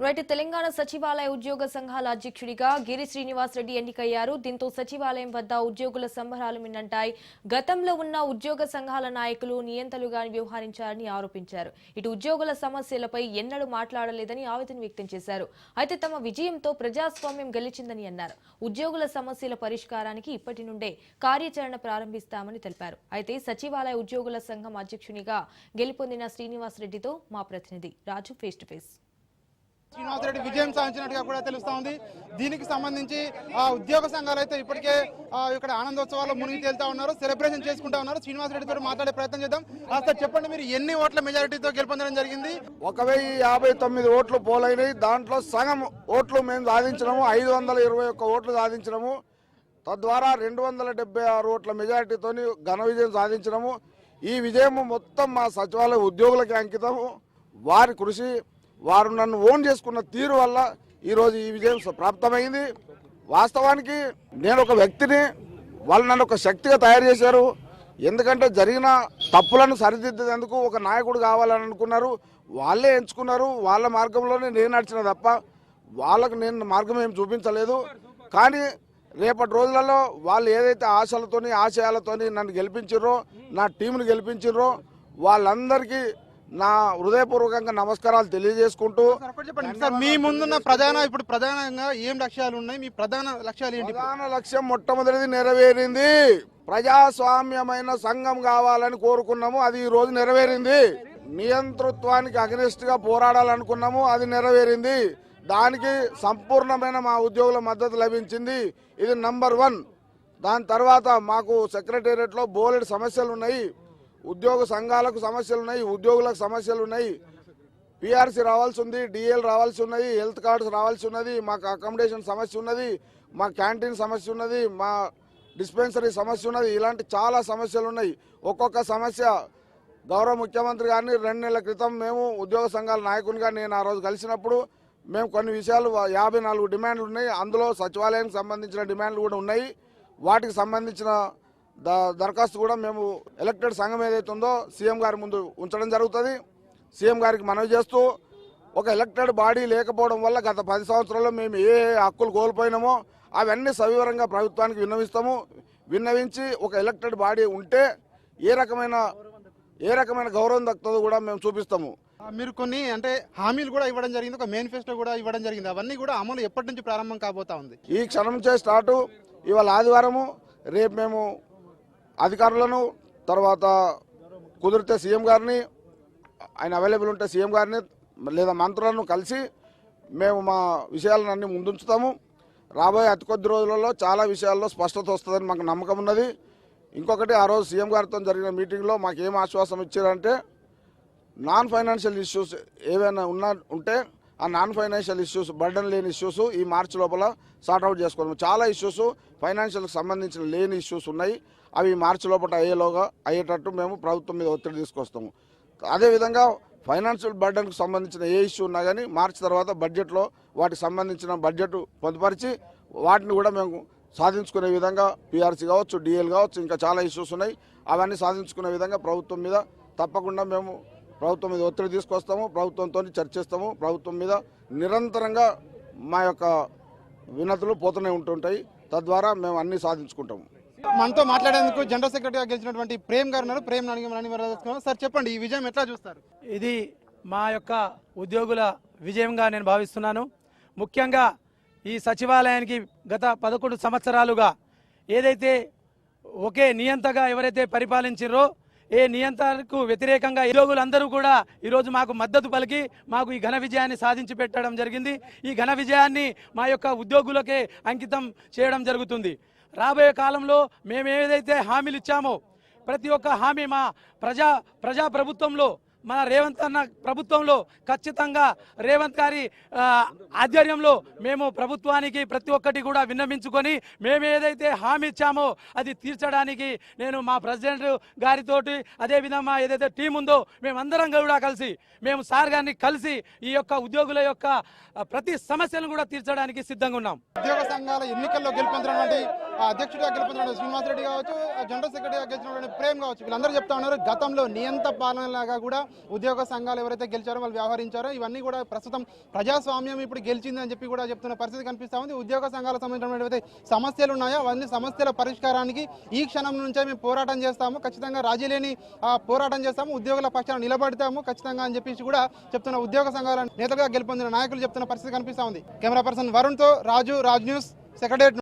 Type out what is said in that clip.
Right Telangana సచివాలయ ఉద్యోగ సంఘాల అధ్యక్షుడిగా గిరి శ్రీనివాస్ రెడ్డి ఎన్నికయ్యారు. దీంతో సచివాలయం వద్ద ఉద్యోగుల సంబరాలు మిన్నంటాయి. గతంలో ఉన్న ఉద్యోగ సంఘాల నాయకులు నియంతలుగా వ్యవహరించారని ఆరోపించారు. ఇటు ఉద్యోగుల సమస్యలపై ఎన్నడూ మాట్లాడలేదని ఆవేదన వ్యక్తం చేశారు. అయితే తమ విజయంతో ప్రజాస్వామ్యం గెలిచిందని అన్నారు. ఉద్యోగుల సమస్యల పరిష్కారానికి ఇప్పటి నుండే కార్యాచరణ ప్రారంభిస్తామని తెలిపారు. అయితే సచివాలయ ఉద్యోగుల సంఘం అధ్యక్షునిగా గెలుపొందిన శ్రీనివాస్ రెడ్డితో మా ప్రతినిధి Raju face to face. Srinivas Reddy విజయం సాధించినట్టుగా కూడా తెలుస్తా ఉంది. దీనికి సంబంధించి ఉద్యోగ సంఘాలు అయితే ఇప్పటికే ఇక్కడ ఆనందోత్సవాల్లో మునిగి తేలుతా ఉన్నారు, సెలబ్రేషన్ చేసుకుంటా ఉన్నారు. శ్రీనివాస్ రెడ్డితో మాట్లాడే ప్రయత్నం చేద్దాం. సార్ చెప్పండి, మీరు ఎన్ని ఓట్ల మెజారిటీతో గెలుపొందడం జరిగింది? 1059 ఓట్లు పోలైనవి. దాంట్లో సగం ఓట్లు మేము సాధించినాము, 521 ఓట్లు సాధించినాము. తద్వారా 276 ఓట్ల మెజారిటీతో ఘన విజయం సాధించినాము. ఈ విజయం మొత్తం మా సచివాలయ ఉద్యోగులకి అంకితము. వారి కృషి, వారు నన్ను ఓన్ చేసుకున్న తీరు వల్ల ఈరోజు ఈ విజయం ప్రాప్తమైంది. వాస్తవానికి నేను ఒక వ్యక్తిని, వాళ్ళు నన్ను ఒక శక్తిగా తయారు చేశారు. ఎందుకంటే జరిగిన తప్పులను సరిదిద్దేందుకు ఒక నాయకుడు కావాలని అనుకున్నారు. వాళ్ళే ఎంచుకున్నారు. వాళ్ళ మార్గంలోనే నేను నడిచిన తప్ప వాళ్ళకు నేను మార్గం ఏం చూపించలేదు. కానీ రేపటి రోజులలో వాళ్ళు ఏదైతే ఆశలతోని ఆశయాలతోని నన్ను గెలిపించారో, నా టీంను గెలిపించారో వాళ్ళందరికీ నా హృదయపూర్వకంగా నమస్కారాలు తెలియజేసుకుంటూ, మీ ముందున్న ఇప్పుడు ప్రధానంగా ఏం లక్ష్యాలు ఉన్నాయి? మీ ప్రధాన లక్ష్యాలు ఏంటి? ప్రధాన లక్ష్యం మొట్టమొదటిది నెరవేరింది. ప్రజాస్వామ్యమైన సంఘం కావాలని కోరుకున్నాము, అది ఈ రోజు నెరవేరింది. నియంతృత్వానికి అగనిస్ట్ గా పోరాడాలనుకున్నాము, అది నెరవేరింది. దానికి సంపూర్ణమైన మా ఉద్యోగుల మద్దతు లభించింది. ఇది నంబర్ 1. దాని తర్వాత మాకు సెక్రటేరియట్ లో బోలెడు సమస్యలు ఉన్నాయి. ఉద్యోగ సంఘాలకు సమస్యలు ఉన్నాయి, ఉద్యోగులకు సమస్యలు ఉన్నాయి. పిఆర్సీ రావాల్సి ఉంది, డిఎల్ రావాల్సి ఉన్నది, హెల్త్ కార్డ్స్ రావాల్సి ఉన్నది, మాకు అకామిడేషన్ సమస్య ఉన్నది, మా క్యాంటీన్ సమస్య ఉన్నది, మా డిస్పెన్సరీ సమస్య ఉన్నది. ఇలాంటి చాలా సమస్యలు ఉన్నాయి. ఒక్కొక్క సమస్య గౌరవ ముఖ్యమంత్రి గారిని 2 నెలల క్రితం మేము ఉద్యోగ సంఘాల నాయకునిగా నేను ఆ రోజు కలిసినప్పుడు మేము కొన్ని విషయాలు 54 డిమాండ్లు ఉన్నాయి. అందులో సచివాలయానికి సంబంధించిన డిమాండ్లు కూడా ఉన్నాయి. వాటికి సంబంధించిన దరఖాస్తు కూడా మేము ఎలక్టెడ్ సంఘం ఏదైతే ఉందో సీఎం గారి ముందు ఉంచడం జరుగుతుంది. సీఎం గారికి మనవి చేస్తూ, ఒక ఎలక్టెడ్ బాడీ లేకపోవడం వల్ల గత 10 సంవత్సరాల్లో మేము ఏ హక్కులు కోల్పోయినామో అవన్నీ సవివరంగా ప్రభుత్వానికి విన్నవిస్తాము. విన్నవించి ఒక ఎలక్టెడ్ బాడీ ఉంటే ఏ రకమైన గౌరవం దక్కుతుందో కూడా మేము చూపిస్తాము. మీరు కొన్ని హామీలు కూడా ఇవ్వడం జరిగింది, ఒక మేనిఫెస్టో కూడా ఇవ్వడం జరిగింది. అవన్నీ కూడా అమలు ఎప్పటి నుంచి ప్రారంభం కాబోతా ఉంది? ఈ క్షణం నుంచి స్టార్ట్. ఇవాళ ఆదివారము, రేపు మేము అధికారులను, తర్వాత కుదిరితే సీఎం గారిని, ఆయన అవైలబుల్ ఉంటే సీఎం గారిని లేదా మంత్రులను కలిసి మేము మా విషయాలను అన్ని ముందుంచుతాము. రాబోయే అతి కొద్ది రోజులలో చాలా విషయాల్లో స్పష్టత వస్తుందని మాకు నమ్మకం ఉన్నది. ఇంకొకటి, ఆ రోజు సీఎం గారితో జరిగిన మీటింగ్లో మాకు ఏం ఆశ్వాసం ఇచ్చారంటే, నాన్ ఫైనాన్షియల్ ఇష్యూస్ ఏవైనా ఉంటే ఆ నాన్ ఫైనాన్షియల్ ఇష్యూస్, బర్డన్ లేని ఇష్యూస్ ఈ మార్చి లోపల సార్ట్అవుట్ చేసుకోవడం. చాలా ఇష్యూస్ ఫైనాన్షియల్కి సంబంధించిన లేని ఇష్యూస్ ఉన్నాయి. అవి మార్చి లోపల అయ్యేటట్టు మేము ప్రభుత్వం మీద ఒత్తిడి తీసుకొస్తాము. అదేవిధంగా ఫైనాన్షియల్ బర్డన్కి సంబంధించిన ఏ ఇష్యూ ఉన్నా కానీ మార్చి తర్వాత బడ్జెట్లో వాటికి సంబంధించిన బడ్జెట్ పొందుపరిచి వాటిని కూడా మేము సాధించుకునే విధంగా పిఆర్సీ కావచ్చు, డిఎల్ కావచ్చు, ఇంకా చాలా ఇష్యూస్ ఉన్నాయి. అవన్నీ సాధించుకునే విధంగా ప్రభుత్వం మీద తప్పకుండా మేము ప్రభుత్వం మీద ఒత్తిడి తీసుకొస్తాము, ప్రభుత్వంతో చర్చిస్తాము. ప్రభుత్వం మీద నిరంతరంగా మా యొక్క వినతులు పోతూనే ఉంటుంటాయి. తద్వారా మేము అన్ని సాధించుకుంటాము. మనతో మాట్లాడేందుకు జనరల్ సెక్రటరీగా గెలిచినటువంటి ప్రేమ్ గారు ఉన్నారు. ప్రేమ్ సార్ చెప్పండి, ఈ విజయం ఎట్లా చూస్తారు? ఇది మా యొక్క ఉద్యోగుల విజయంగా నేను భావిస్తున్నాను. ముఖ్యంగా ఈ సచివాలయానికి గత 11 సంవత్సరాలుగా ఏదైతే ఒకే నియంతగా ఎవరైతే పరిపాలించారో, ఏ నియంత్రణకు వ్యతిరేకంగా ఉద్యోగులందరూ కూడా ఈరోజు మాకు మద్దతు పలికి మాకు ఈ ఘన విజయాన్ని సాధించి పెట్టడం జరిగింది. ఈ ఘన విజయాన్ని మా యొక్క ఉద్యోగులకే అంకితం చేయడం జరుగుతుంది. రాబోయే కాలంలో మేము ఏదైతే హామీలు ఇచ్చామో ప్రతి ఒక్క హామీ మా ప్రజా ప్రభుత్వంలో, మన రేవంత్ అన్న ప్రభుత్వంలో ఖచ్చితంగా రేవంత్ గారి ఆధ్వర్యంలో మేము ప్రభుత్వానికి ప్రతి ఒక్కటి కూడా విన్నవించుకొని మేము ఏదైతే హామీ ఇచ్చామో అది తీర్చడానికి నేను మా ప్రెసిడెంట్ గారితోటి, అదేవిధంగా ఏదైతే టీం ఉందో మేమందరం కూడా కలిసి, మేము సార్ గారిని కలిసి ఈ యొక్క ఉద్యోగుల యొక్క ప్రతి సమస్యలను కూడా తీర్చడానికి సిద్ధంగా ఉన్నాం. ఉద్యోగ సంఘాల ఎన్నికల్లో గెలుపొందినటువంటి అధ్యక్షుడిగా గెలుపొందిన శ్రీనివాసరెడ్డి కావచ్చు, జనరల్ సెక్రటరీగా గెలిచినటువంటి ప్రేమ్ కావచ్చు, వీళ్ళందరూ చెప్తా ఉన్నారు గతంలో నియంత పాలనలాగా కూడా ఉద్యోగ సంఘాలు ఎవరైతే గెలిచారో వాళ్ళు వ్యవహరించారో ఇవన్నీ కూడా ప్రస్తుతం ప్రజాస్వామ్యం ఇప్పుడు గెలిచింది అని చెప్పి కూడా చెప్తున్న పరిస్థితి కనిపిస్తా ఉంది. ఉద్యోగ సంఘాలకు సంబంధించినటువంటి సమస్యలు ఉన్నాయో అవన్నీ సమస్యల పరిష్కారానికి ఈ క్షణం నుంచే మేము పోరాటం చేస్తాము, ఖచ్చితంగా రాజీ లేని పోరాటం చేస్తాము, ఉద్యోగుల పక్షాన నిలబడతాము ఖచ్చితంగా అని చెప్పేసి కూడా చెప్తున్న ఉద్యోగ సంఘాల నేతలుగా గెలుపొందిన నాయకులు చెప్తున్న పరిస్థితి కనిపిస్తా ఉంది. కెమెరా పర్సన్ వరుణ్తో రాజు, రాజ్ న్యూస్, సెక్రటేరియట్.